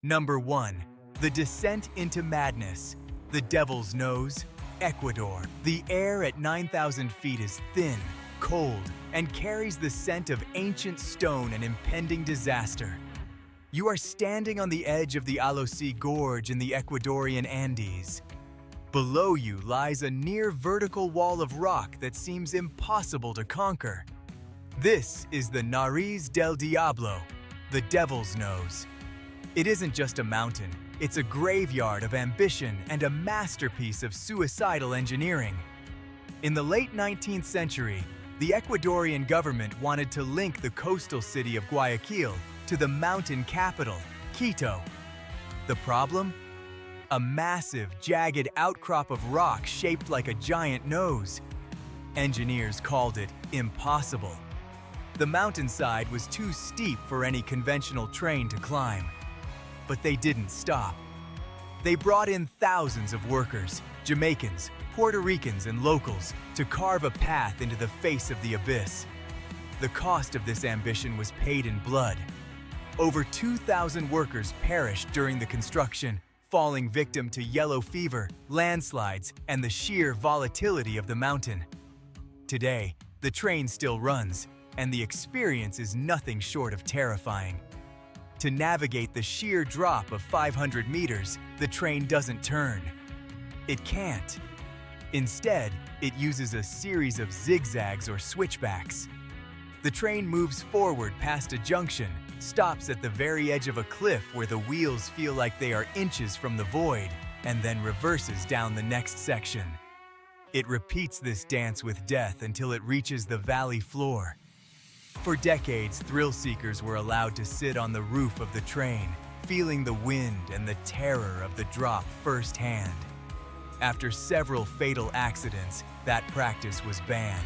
Number 1. The Descent into Madness. The Devil's Nose, Ecuador. The air at 9,000 feet is thin, cold, and carries the scent of ancient stone and impending disaster. You are standing on the edge of the Alosi Gorge in the Ecuadorian Andes. Below you lies a near-vertical wall of rock that seems impossible to conquer. This is the Nariz del Diablo, the Devil's Nose. It isn't just a mountain, it's a graveyard of ambition and a masterpiece of suicidal engineering. In the late 19th century, the Ecuadorian government wanted to link the coastal city of Guayaquil to the mountain capital, Quito. The problem? A massive, jagged outcrop of rock shaped like a giant nose. Engineers called it impossible. The mountainside was too steep for any conventional train to climb. But they didn't stop. They brought in thousands of workers, Jamaicans, Puerto Ricans, and locals, to carve a path into the face of the abyss. The cost of this ambition was paid in blood. Over 2,000 workers perished during the construction, falling victim to yellow fever, landslides, and the sheer volatility of the mountain. Today, the train still runs, and the experience is nothing short of terrifying. To navigate the sheer drop of 500 meters, the train doesn't turn. It can't. Instead, it uses a series of zigzags or switchbacks. The train moves forward past a junction, stops at the very edge of a cliff where the wheels feel like they are inches from the void, and then reverses down the next section. It repeats this dance with death until it reaches the valley floor. For decades, thrill-seekers were allowed to sit on the roof of the train, feeling the wind and the terror of the drop firsthand. After several fatal accidents, that practice was banned.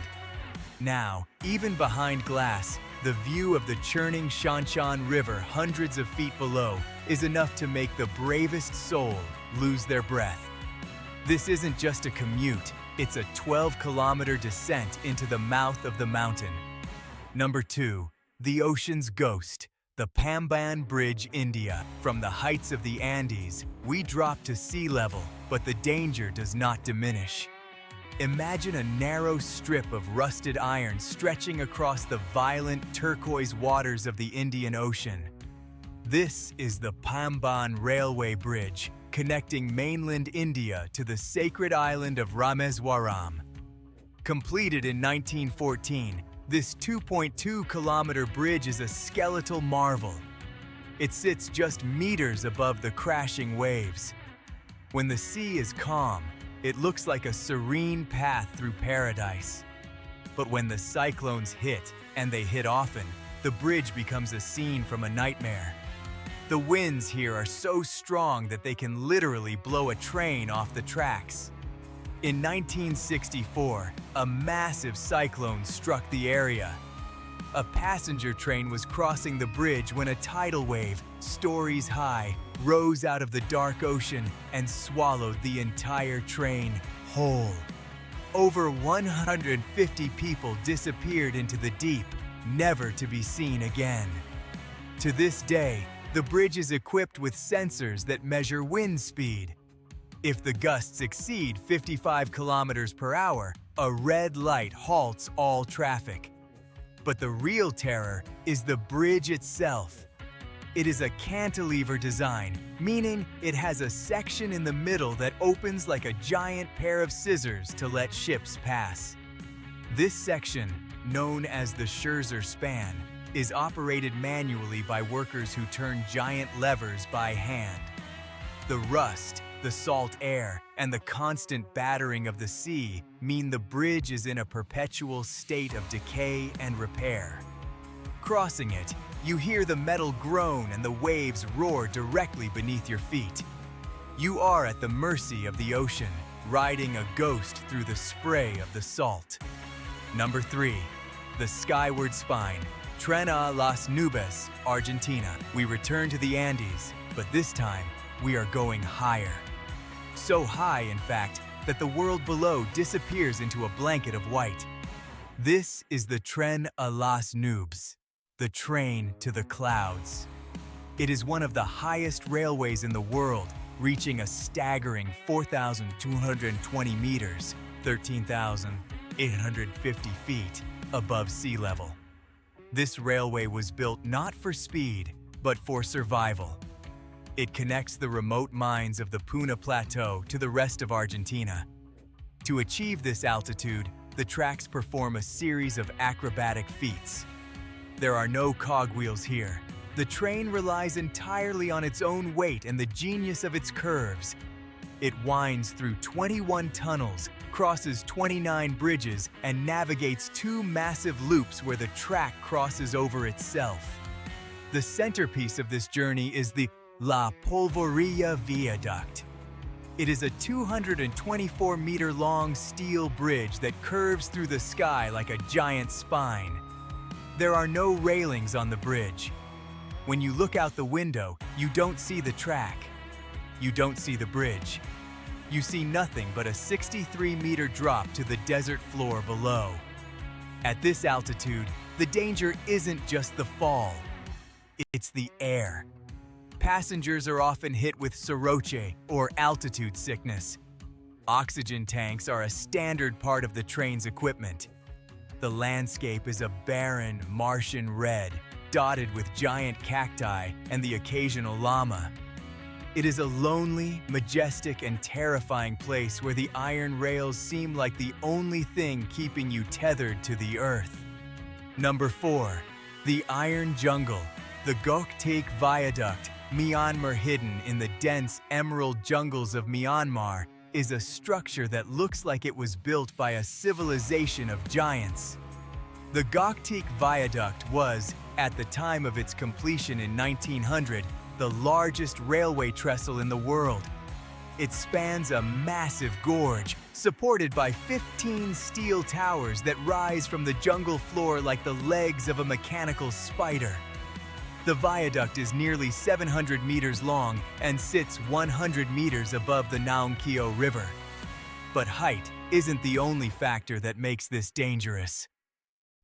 Now, even behind glass, the view of the churning Shanshan River hundreds of feet below is enough to make the bravest soul lose their breath. This isn't just a commute, it's a 12-kilometer descent into the mouth of the mountain. Number 2. The Ocean's Ghost, the Pamban Bridge, India. From the heights of the Andes, we drop to sea level, but the danger does not diminish. Imagine a narrow strip of rusted iron stretching across the violent turquoise waters of the Indian Ocean. This is the Pamban Railway Bridge, connecting mainland India to the sacred island of Rameswaram. Completed in 1914, this 2.2-kilometer bridge is a skeletal marvel. It sits just meters above the crashing waves. When the sea is calm, it looks like a serene path through paradise. But when the cyclones hit, and they hit often, the bridge becomes a scene from a nightmare. The winds here are so strong that they can literally blow a train off the tracks. In 1964, a massive cyclone struck the area. A passenger train was crossing the bridge when a tidal wave, stories high, rose out of the dark ocean and swallowed the entire train whole. Over 150 people disappeared into the deep, never to be seen again. To this day, the bridge is equipped with sensors that measure wind speed. If the gusts exceed 55 kilometers per hour, a red light halts all traffic. But the real terror is the bridge itself. It is a cantilever design, meaning it has a section in the middle that opens like a giant pair of scissors to let ships pass. This section, known as the Scherzer span, is operated manually by workers who turn giant levers by hand. The rust, the salt air, and the constant battering of the sea mean the bridge is in a perpetual state of decay and repair. Crossing it, you hear the metal groan and the waves roar directly beneath your feet. You are at the mercy of the ocean, riding a ghost through the spray of the salt. Number 3. The Skyward Spine, Tren a las Nubes, Argentina. We return to the Andes, but this time, we are going higher. So high, in fact, that the world below disappears into a blanket of white. This is the Tren a las Nubes, the train to the clouds. It is one of the highest railways in the world, reaching a staggering 4,220 meters, 13,850 feet above sea level. This railway was built not for speed, but for survival. It connects the remote mines of the Puna Plateau to the rest of Argentina. To achieve this altitude, the tracks perform a series of acrobatic feats. There are no cogwheels here. The train relies entirely on its own weight and the genius of its curves. It winds through 21 tunnels, crosses 29 bridges, and navigates 2 massive loops where the track crosses over itself. The centerpiece of this journey is the La Polvorilla Viaduct. It is a 224-meter-long steel bridge that curves through the sky like a giant spine. There are no railings on the bridge. When you look out the window, you don't see the track. You don't see the bridge. You see nothing but a 63-meter drop to the desert floor below. At this altitude, the danger isn't just the fall. It's the air. Passengers are often hit with soroche, or altitude sickness. Oxygen tanks are a standard part of the train's equipment. The landscape is a barren, Martian red, dotted with giant cacti and the occasional llama. It is a lonely, majestic, and terrifying place where the iron rails seem like the only thing keeping you tethered to the earth. Number 4. The Iron Jungle, the Gokteik Viaduct, Myanmar. Hidden in the dense emerald jungles of Myanmar is a structure that looks like it was built by a civilization of giants. The Gokteik Viaduct was, at the time of its completion in 1900, the largest railway trestle in the world. It spans a massive gorge, supported by 15 steel towers that rise from the jungle floor like the legs of a mechanical spider. The viaduct is nearly 700 meters long and sits 100 meters above the Naung Keo River. But height isn't the only factor that makes this dangerous.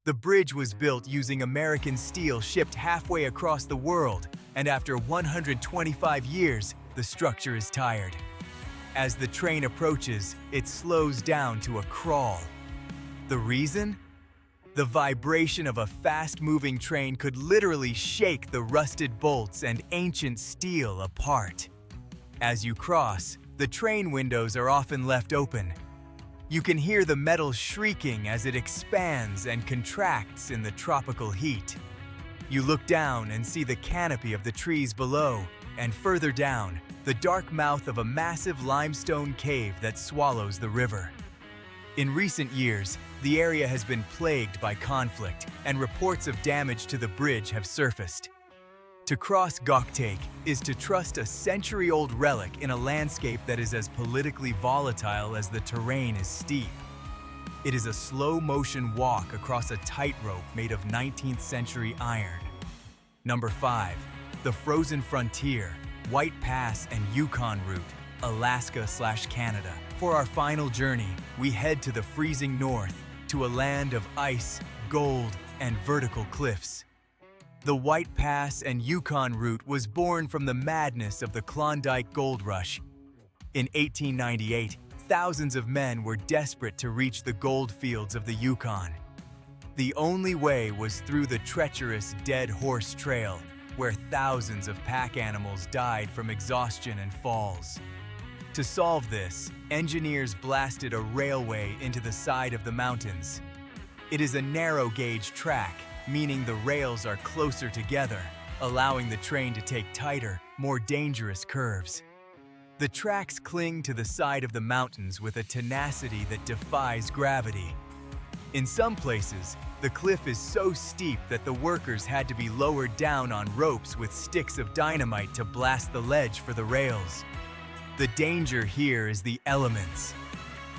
The bridge was built using American steel shipped halfway across the world, and after 125 years, the structure is tired. As the train approaches, it slows down to a crawl. The reason? The vibration of a fast-moving train could literally shake the rusted bolts and ancient steel apart. As you cross, the train windows are often left open. You can hear the metal shrieking as it expands and contracts in the tropical heat. You look down and see the canopy of the trees below, and further down, the dark mouth of a massive limestone cave that swallows the river. In recent years, the area has been plagued by conflict, and reports of damage to the bridge have surfaced. To cross Gokteik is to trust a century-old relic in a landscape that is as politically volatile as the terrain is steep. It is a slow-motion walk across a tightrope made of 19th century iron. Number 5. The Frozen Frontier, White Pass and Yukon Route, Alaska/Canada. For our final journey, we head to the freezing north, to a land of ice, gold, and vertical cliffs. The White Pass and Yukon route was born from the madness of the Klondike Gold Rush. In 1898, thousands of men were desperate to reach the gold fields of the Yukon. The only way was through the treacherous Dead Horse Trail, where thousands of pack animals died from exhaustion and falls. To solve this, engineers blasted a railway into the side of the mountains. It is a narrow-gauge track, meaning the rails are closer together, allowing the train to take tighter, more dangerous curves. The tracks cling to the side of the mountains with a tenacity that defies gravity. In some places, the cliff is so steep that the workers had to be lowered down on ropes with sticks of dynamite to blast the ledge for the rails. The danger here is the elements.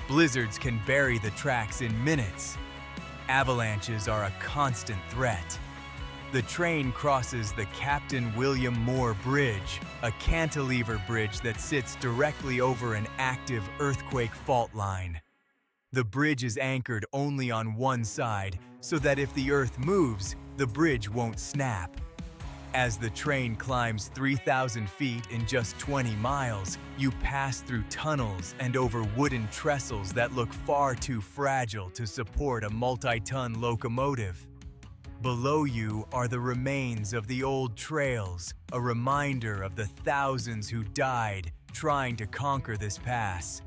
Blizzards can bury the tracks in minutes. Avalanches are a constant threat. The train crosses the Captain William Moore Bridge, a cantilever bridge that sits directly over an active earthquake fault line. The bridge is anchored only on one side, so that if the earth moves, the bridge won't snap. As the train climbs 3,000 feet in just 20 miles, you pass through tunnels and over wooden trestles that look far too fragile to support a multi-ton locomotive. Below you are the remains of the old trails, a reminder of the thousands who died trying to conquer this pass.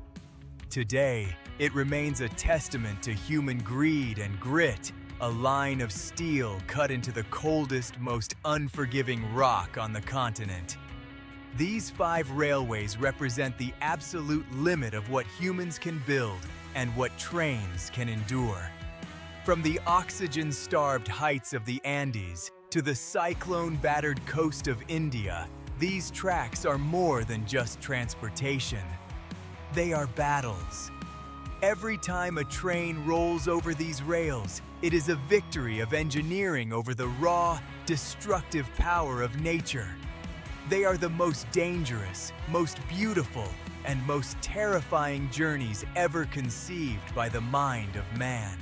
Today, it remains a testament to human greed and grit, a line of steel cut into the coldest, most unforgiving rock on the continent. These 5 railways represent the absolute limit of what humans can build and what trains can endure. From the oxygen-starved heights of the Andes to the cyclone-battered coast of India, these tracks are more than just transportation. They are battles. Every time a train rolls over these rails, it is a victory of engineering over the raw, destructive power of nature. They are the most dangerous, most beautiful, and most terrifying journeys ever conceived by the mind of man.